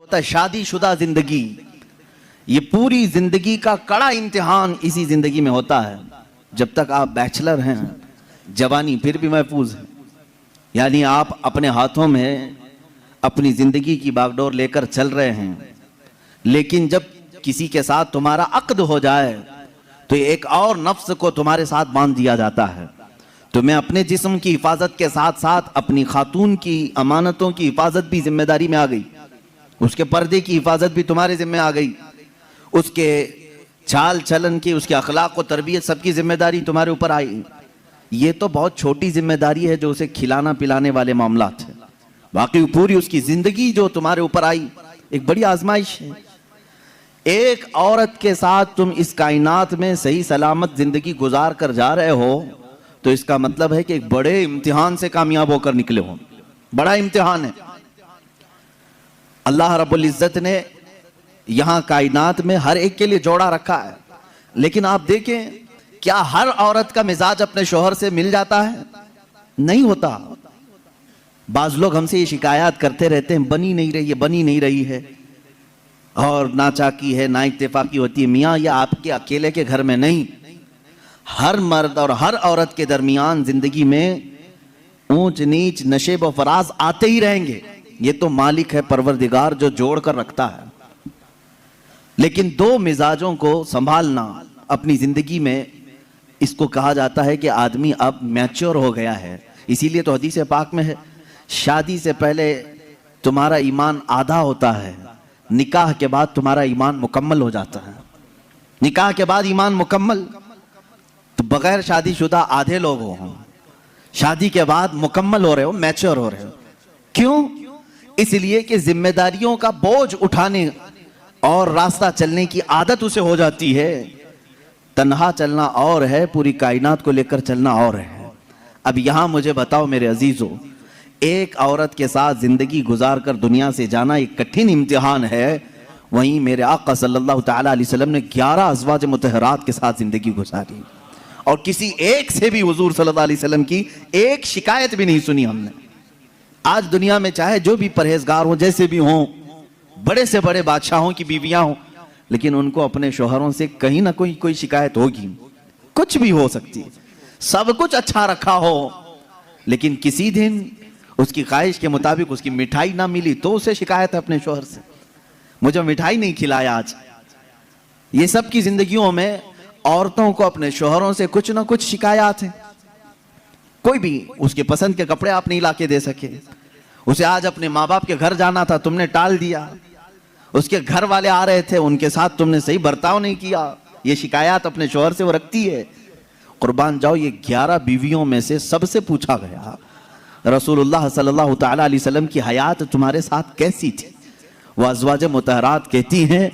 होता है शादीशुदा जिंदगी, ये पूरी जिंदगी का कड़ा इम्तिहान इसी जिंदगी में होता है। जब तक आप बैचलर हैं, जवानी फिर भी महफूज है, यानी आप अपने हाथों में अपनी जिंदगी की बागडोर लेकर चल रहे हैं। लेकिन जब किसी के साथ तुम्हारा अक्द हो जाए तो एक और नफ्स को तुम्हारे साथ बांध दिया जाता है। तुम्हें अपने जिस्म की हिफाजत के साथ साथ अपनी खातून की अमानतों की हिफाजत भी जिम्मेदारी में आ गई, उसके पर्दे की हिफाजत भी तुम्हारे जिम्मे आ गई, उसके चाल चलन की, उसके अखलाक और तरबियत सबकी जिम्मेदारी तुम्हारे ऊपर आई। ये तो बहुत छोटी जिम्मेदारी है जो उसे खिलाना पिलाने वाले मामलात है। बाकी पूरी उसकी जिंदगी जो तुम्हारे ऊपर आई एक बड़ी आजमाइश है। एक औरत के साथ तुम इस कायनात में सही सलामत जिंदगी गुजार कर जा रहे हो तो इसका मतलब है कि एक बड़े इम्तिहान से कामयाब होकर निकले हो। बड़ा इम्तिहान है। अल्लाह रब्बुल इज्जत ने यहां कायनात में हर एक के लिए जोड़ा रखा है, लेकिन आप देखें क्या हर औरत का मिजाज अपने शोहर से मिल जाता है? नहीं होता। बाज लोग हमसे ये शिकायत करते रहते हैं, बनी नहीं रही है, बनी नहीं रही है, और ना चाकी है ना इत्तेफाकी होती है। मियाँ ये आपके अकेले के घर में नहीं, हर मर्द और हर औरत के दरमियान जिंदगी में ऊंच नीच नशेब व फराज आते ही रहेंगे। ये तो मालिक है परवरदिगार जो जोड़ कर रखता है। लेकिन दो मिजाजों को संभालना अपनी जिंदगी में, इसको कहा जाता है कि आदमी अब मैच्योर हो गया है। इसीलिए तो हदीस पाक में है, शादी से पहले तुम्हारा ईमान आधा होता है, निकाह के बाद तुम्हारा ईमान मुकम्मल हो जाता है। निकाह के बाद ईमान मुकम्मल। तो बगैर शादीशुदा आधे लोग हो, शादी के बाद मुकम्मल हो रहे हो, मैच्योर हो रहे हो। क्यों? इसलिए कि जिम्मेदारियों का बोझ उठाने और रास्ता चलने की आदत उसे हो जाती है। तन्हा चलना और है, पूरी कायनात को लेकर चलना और है। अब यहां मुझे बताओ मेरे अजीजों, एक औरत के साथ जिंदगी गुजार कर दुनिया से जाना एक कठिन इम्तिहान है। वहीं मेरे आका सल्लल्लाहु तआला अलैहि वसल्लम ने 11 अज़वाज मुतहरात के साथ जिंदगी गुजारी और किसी एक से भी हुजूर सल्लल्लाहु अलैहि वसल्लम की एक शिकायत भी नहीं सुनी हमने। आज दुनिया में चाहे जो भी परहेजगार हो, जैसे भी हों, बड़े से बड़े बादशाहों की बीवियां हों, लेकिन उनको अपने शोहरों से कहीं ना कोई शिकायत होगी। कुछ भी हो सकती है, सब कुछ अच्छा रखा हो, लेकिन किसी दिन उसकी ख्वाहिश के मुताबिक उसकी मिठाई ना मिली तो उसे शिकायत है अपने शोहर से, मुझे मिठाई नहीं खिलाया आज। ये सब की जिंदगियों में औरतों को अपने शोहरों से कुछ ना कुछ शिकायत है। कोई भी उसके पसंद के कपड़े आप नहीं लाके दे सके, उसे आज अपने माँ बाप के घर जाना था, तुमने टाल दिया, उसके घर वाले आ रहे थे, उनके साथ तुमने सही बर्ताव नहीं किया, ये शिकायत अपने शोहर से वो रखती है। कुर्बान जाओ, ये 11 बीवियों में से सबसे पूछा गया, रसूलुल्लाह सल्लल्लाहु तआला अलैहि वसल्लम की हयात तुम्हारे साथ कैसी थी? वह अज़वाज मुतहरात कहती हैं,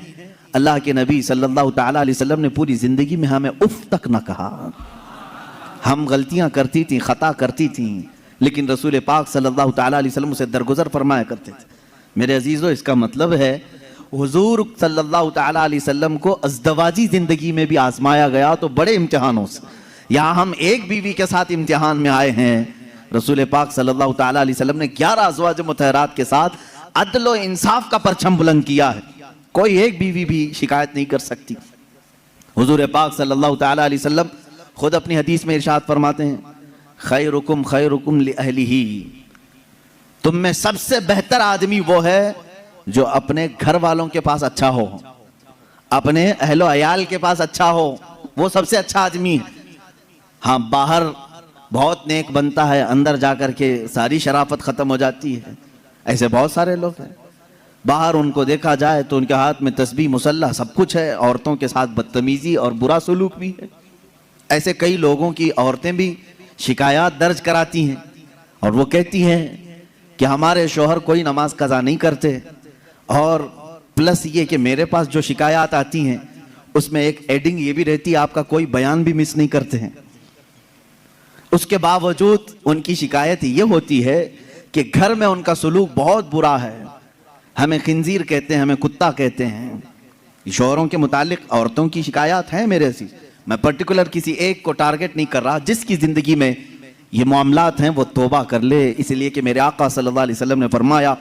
अल्लाह के नबी सल्लल्लाहु तआला अलैहि वसल्लम ने पूरी जिंदगी में हमें उफ तक न कहा। हम गलतियां करती थी, खता करती थी, लेकिन रसूल पाक सल्लल्लाहु तआला अलैहि वसल्लम उसे दरगुजर फरमाया करते थे। मेरे अजीजों, इसका मतलब है हुजूर सल्लल्लाहु तआला अलैहि वसल्लम को अज़दवाजी जिंदगी में भी आजमाया गया तो बड़े इम्तिहानों से। यहाँ हम एक बीवी के साथ इम्तिहान में आए हैं, रसूल पाक सल्लल्लाहु तआला अलैहि वसल्लम ने 11 अज़वाज मुतहरात के साथ अदल व इंसाफ का परचम बुलंद किया है। कोई एक बीवी भी शिकायत नहीं कर सकती। हुजूर पाक सल्लल्लाहु तआला अलैहि वसल्लम खुद अपनी हदीस में इरशाद फरमाते हैं, खैरुकुम लिअहलिही, तुम में सबसे बेहतर आदमी वो है जो अपने घर वालों के पास अच्छा हो, अपने अहलो अयाल के पास अच्छा हो, वो सबसे अच्छा आदमी है। हाँ, बाहर बहुत नेक बनता है, अंदर जाकर के सारी शराफत खत्म हो जाती है। ऐसे बहुत सारे लोग हैं, बाहर उनको देखा जाए तो उनके हाथ में तस्बीह मुसल्ला सब कुछ है, औरतों के साथ बदतमीजी और बुरा सलूक भी है। ऐसे कई लोगों की औरतें भी शिकायत दर्ज कराती हैं और वो कहती हैं कि हमारे शोहर कोई नमाज कज़ा नहीं करते, और प्लस ये कि मेरे पास जो शिकायत आती हैं उसमें एक एडिंग ये भी रहती है, आपका कोई बयान भी मिस नहीं करते हैं। उसके बावजूद उनकी शिकायत ये होती है कि घर में उनका सलूक बहुत बुरा है, हमें खिंजीर कहते हैं, हमें कुत्ता कहते हैं। शोहरों के मुतालिक औरतों की शिकायत है मेरे से। मैं पर्टिकुलर किसी एक को टारगेट नहीं कर रहा, जिसकी जिंदगी में ये मामलात हैं वो तौबा कर ले, इसलिए कि मेरे आका सल्लल्लाहु अलैहि वसल्लम ने फरमाया,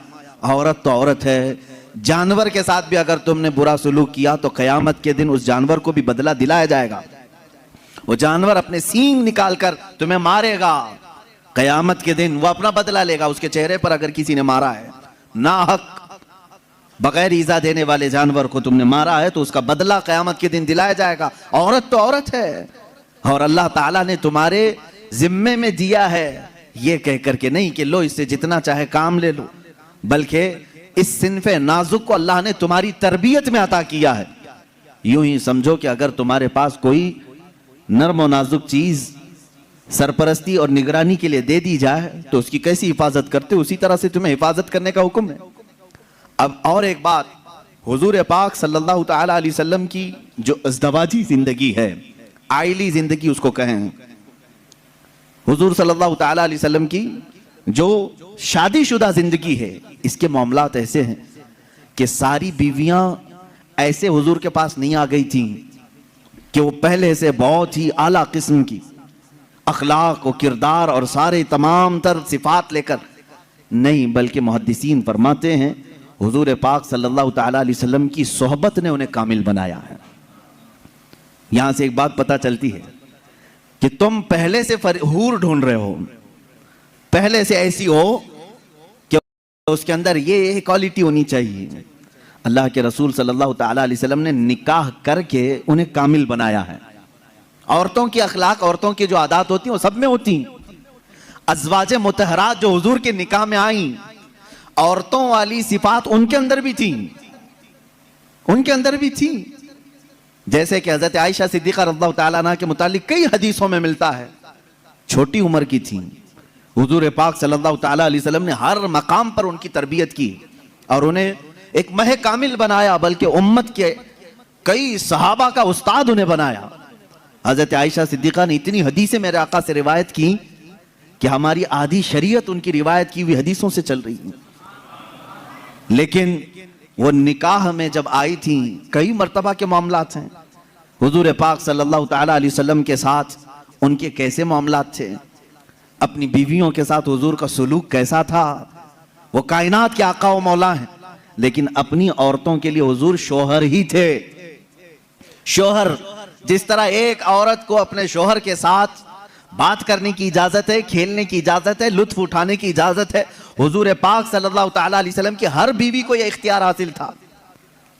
औरत तो औरत है, जानवर के साथ भी अगर तुमने बुरा सलूक किया तो कयामत के दिन उस जानवर को भी बदला दिलाया जाएगा। वो जानवर अपने सींग निकालकर तुम्हें मारेगा, कयामत के दिन वो अपना बदला लेगा। उसके चेहरे पर अगर किसी ने मारा है, नाहक बगैर ईजा देने वाले जानवर को तुमने मारा है, तो उसका बदला कयामत के दिन दिलाया जाएगा। औरत तो औरत है, और अल्लाह ताला ने तुम्हारे जिम्मे में दिया है ये कह करके नहीं कि लो इससे जितना चाहे काम ले लो, बल्कि इस सिन्फे नाजुक को अल्लाह ने तुम्हारी तरबियत में अता किया है। यूं ही समझो कि अगर तुम्हारे पास कोई नर्म और नाजुक चीज सरपरस्ती और निगरानी के लिए दे दी जाए तो उसकी कैसी हिफाजत करते, उसी तरह से तुम्हें हिफाजत करने का हुक्म है। अब और एक बात, हुजूर पाक सल्लल्लाहु ताला अलैहि वसल्लम की जो अज़दवाजी जिंदगी है, आइली जिंदगी उसको कहें, हुजूर सल्लल्लाहु ताला अलैहि वसल्लम की जो शादीशुदा जिंदगी है, इसके मामलात ऐसे हैं कि सारी बीवियां ऐसे हुजूर के पास नहीं आ गई थी कि वो पहले से बहुत ही आला किस्म की अखलाक और किरदार और सारे तमाम तर सिफात लेकर नहीं, बल्कि मुहद्दिसीन फरमाते हैं हुजूर पाक सल्लल्लाहु ताला अलैहि वसल्लम की सोहबत ने उन्हें कामिल बनाया है। यहां से एक बात पता चलती है कि तुम पहले से हूर ढूंढ रहे हो, पहले से ऐसी हो कि उसके अंदर ये क्वालिटी होनी चाहिए। अल्लाह के रसूल सल्लल्लाहु ताला अलैहि वसल्लम ने निकाह करके उन्हें कामिल बनाया है। औरतों की अखलाक, औरतों की जो आदत होती हैं वो सब में होती हैं। अज़वाजे मुतहरात जो हुजूर के निकाह में आई, औरतों वाली सिफात उनके अंदर भी थी, उनके अंदर भी थी। जैसे कि हजरत आयशा सिद्दीक़ा रज़ियल्लाहु ताला अन्हा के मुतालिक कई हदीसों में मिलता है, छोटी उम्र की थी, हुजूर पाक सल्लल्लाहु ताला अलैहि वसल्लम ने हर मकाम पर उनकी तरबियत की और उन्हें एक मह कामिल बनाया, बल्कि उम्मत के कई सहाबा का उस्ताद उन्हें बनाया। हजरत आयशा सिद्दीक़ा ने इतनी हदीसें मेरे आका से रिवायत की कि हमारी आधी शरीयत उनकी रिवायत की हुई हदीसों से चल रही है। लेकिन वो निकाह में जब आई थी, कई मर्तबा के मामलात हैं हुजूर पाक सल्लल्लाहु ताला अलैहि वसल्लम के साथ उनके कैसे मामलात थे, अपनी बीवियों के साथ हुजूर का सलूक कैसा था। वो कायनात के आका व मौला हैं, लेकिन अपनी औरतों के लिए हुजूर शोहर ही थे। शोहर, जिस तरह एक औरत को अपने शोहर के साथ बात करने की इजाजत है, खेलने की इजाजत है, लुत्फ उठाने की इजाजत है, हुजूर पाक सल्लल्लाहु ताला अलैहि वसल्लम की हर बीवी को यह इख्तियार हासिल था।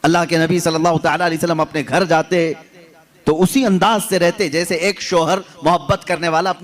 अल्लाह के नबी सल्लल्लाहु ताला अलैहि वसल्लम अपने घर जाते तो उसी अंदाज से रहते जैसे एक शोहर मोहब्बत करने वाला अपनी